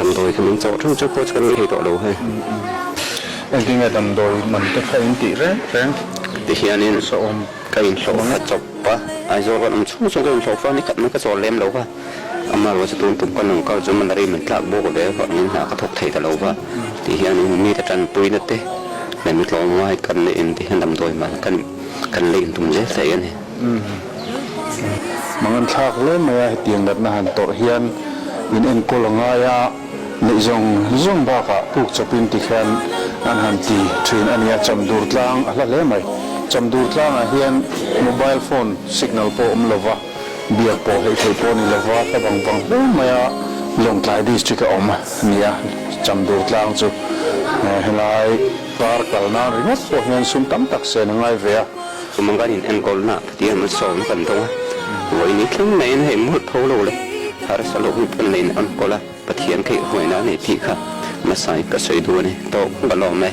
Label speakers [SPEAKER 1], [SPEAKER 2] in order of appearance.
[SPEAKER 1] đầm đồi thì mình chỗ cho cô cho nó độ lâu hay
[SPEAKER 2] em kinh nghiệm đầm đồi mình cái phải tỉ ráng
[SPEAKER 1] thì hiện nay
[SPEAKER 2] số ôm
[SPEAKER 1] cái số nó chọc pa ai rồi còn chúng cái số pa này nó cái số lem lâu pa mà rồi sẽ tụm con nó có cho mình đây mình lạc bộ để họ những hạ cái thuộc thể thật lâu pa thì hiện nay mình đã trăn tuổi nữa thế này mình lo ngoài cần lên thì hiện đầm đồi mà cần lên tụm dễ thấy này
[SPEAKER 2] mà ngân thạc lên mà tiền đặt là hàn tổ hiền in en cô là ngay à nội dung ba cả thuộc cho pin thì khen anh hàn tì truyền anh ya chăm đuổi lang à là mày chăm đuổi lang à hiền mobile phone signal po lova bia po hay thấy po ni lova ta bằng bằng mà long lại district nia chăm đuổi lang chu helai par kalna ringat po hiền sum tam tak se ngay về
[SPEAKER 1] mình cái en call nè thì mình sống cần thôi vậy ní chúng này hệ một thâu lâu đấy har sa lo hụt lên en call là bắt hiện cái hồi đó này thì khác mà sai cái sợi đua này to cái lò này